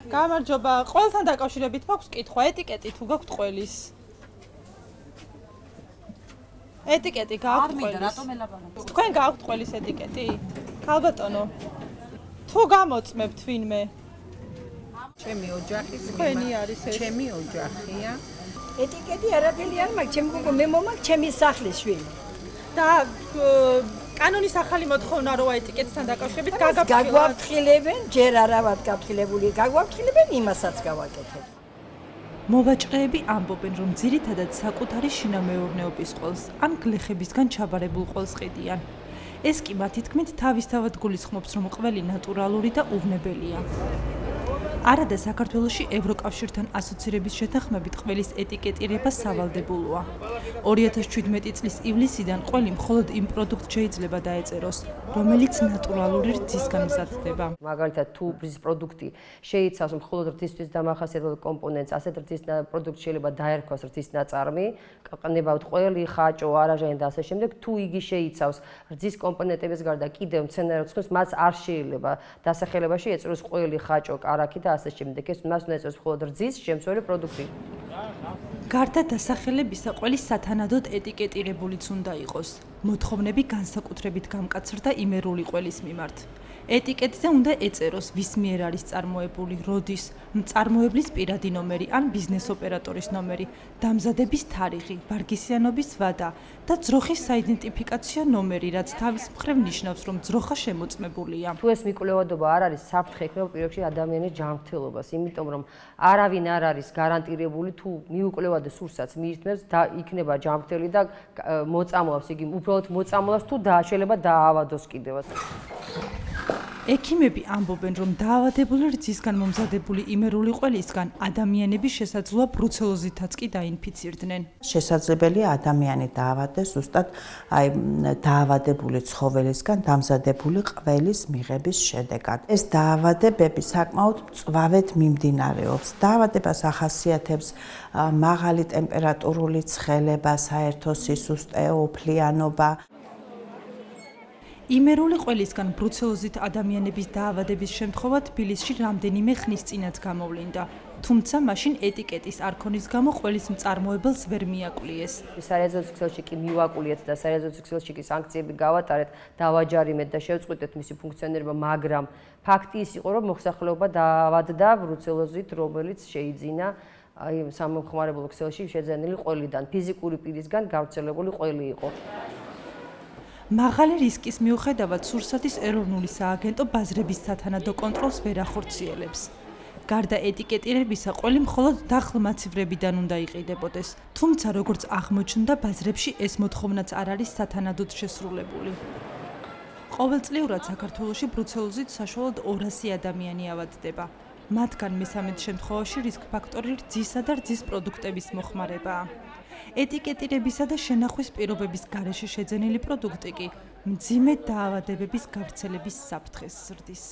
გამარჯობა, ყველთან დაკავშირებით მაქვს კითხვა, ეტიკეტი თუ გაქვთ ყველის? ეტიკეტი გაქვთ ყველის? თქვენ გაქვთ ყველის ეტიკეტი? ქალბატონო. თუ გამოწმებთ ვინმე? ჩემი ოჯახის თქვენი არის ეს. ჩემი ოჯახია. ეტიკეტი არაფერი არ მაქვს, ჩემი გოგო მე მომაქვს ჩემი სახლის შვილი. და კანონის ახალი მოთხოვნა როა ეტიკეტთან დაკავშირებით გაგაფრთხილოთ. გაგვაფრთხილებენ, ჯერ არა ვართ გაფრთხილებული, გაგვაფრთხილებენ იმასაც გავაკეთებ. მოვაჭრეები ამბობენ, რომ ძირითადად საკუთარი შინამეურნეობის ყველს ან გლეხებისგან ჩაბარებულ ყველს ყიდიან. ეს კი მათი თქმით თავისთავად გულისხმობს, რომ ყველი ნატურალური და უვნებელია. არადა საქართველოში ევროკავშირთან ასოცირების შეთანხმებით ყველის ეტიკეტირება სავალდებულოა. 2017 წლის ივლისიდან ყველი მხოლოდ იმ პროდუქტს შეიძლება დაეწეროს, რომელიც ნატურალური რძისგან მზადდება. მაგალითად, თუ რძის პროდუქტი შეიცავს მხოლოდ რძისთვის დამახასიათებელ კომპონენტს, ასეთ რძის პროდუქტს შეიძლება დაერქვას რძის ნაწარმი, ყნებავთ ყველი, ხაჭო, არაჟანი და ასე შემდეგ. თუ იგი შეიცავს რძის კომპონენტების გარდა კიდევ მცენარე ცხენს, მას არ შეიძლება დასახელებაში ეწროს ყველი, ხაჭო, კარაქი და ასე შემდეგ. ეს მას უნდა ეწროს მხოლოდ რძის შემცველი პროდუქტი. გარდა დასახელებისა, ყველი სათანადოდ ეტიკეტირებულიც უნდა იყოს. მოთხოვნები განსაკუთრებით გამკაცრდა იმერული ყველის მიმართ. ეტიკეტზე უნდა ეწეროს, ვის მიერ არის წარმოებული, როდის, მწარმოებლის პირადი ნომერი ან ბიზნეს ოპერატორის ნომერი, დამზადების თარიღი, ვარგისიანობის ვადა და ძროხის საიდენტიფიკაციო ნომერი, რაც თავის მხრივ ნიშნავს, რომ ძროხა შემოწმებულია. თუ ეს მიკვლევადობა არ არის საფრთხე ექნება პირობებში ადამიანის ჯანმრთელობას, იმიტომ რომ არავინ არ არის გარანტირებული თუ მიუკლევადეს სურსაც მიირთმევს და იქნება ჯანმრთელი და მოწამლავს, იგი უბრალოდ მოწამლავს თუ შეიძლება დაავადოს კიდევაც. ექიმები ამბობენ, რომ დაავადებული რძისგან მომზადებული იმერული ყველისგან ადამიანები შესაძლოა ბრუცელოზითაც კი დაინფიცირდნენ. შესაძლებელია ადამიანი დაავადდეს ზუსტად დაავადებული ცხოველისგან დამზადებული ყველის მიღების შედეგად. ეს დაავადებები საკმაოდ მწვავედ მიმდინარეობს. დაავადებას ახასიათებს მაღალი ტემპერატურული ცხელება, საერთო სისუსტე, ოფლიანობა. იმერული ყველისგან ბრუცელოზით ადამიანების დაავადების შემთხვევა თბილისში რამდენიმე ხნის წინაც გამოვლინდა. თუმცა მაშინ ეტიკეტის არ ქონის გამო ყველის მწარმოებელს ვერ მიაკლიეს. სარეწაო ქსელში კი მივაკულიეთ და სარეწაო ქსელში კი სანქციები გავატარეთ, დავაჯარიმეთ და შევწყვიტეთ მისი ფუნქციონირება, მაგრამ ფაქტი ის იყო, რომ მოსახლეობა დაავადდა ბრუცელოზით, რომელიც შეიძინა სამომხმარებლო ქსელში შეძენილი ყველიდან, ფიზიკური პირისგან გავრცელებული ყველი იყო. მაღალი რისკის მიუხედავად სურსათის ეროვნული სააგენტო ბაზრების სათანადო კონტროლს ვერ ახორციელებს. გარდა ეტიკეტირებისა, ყველი მხოლოდ დახლმაცივრებიდან უნდა იყიდებოდეს. თუმცა, როგორც აღმოჩნდა, ბაზრებში ეს მოთხოვნაც არ არის სათანადოდ შესრულებული. ყოველწლიურად საქართველოში ბრუცელოზით საშუალოდ 200 ადამიანი ავადდება. მათგან მესამედ შემთხვევაში რისკ ფაქტორი რძისა და რძის პროდუქტების მოხმარებაა. ეტიკეტირებისა და შენახვის პირობების გარეშე შეძენილი პროდუქტი კი მძიმე დაავადებების გავრცელების საფრთხეს ზრდის.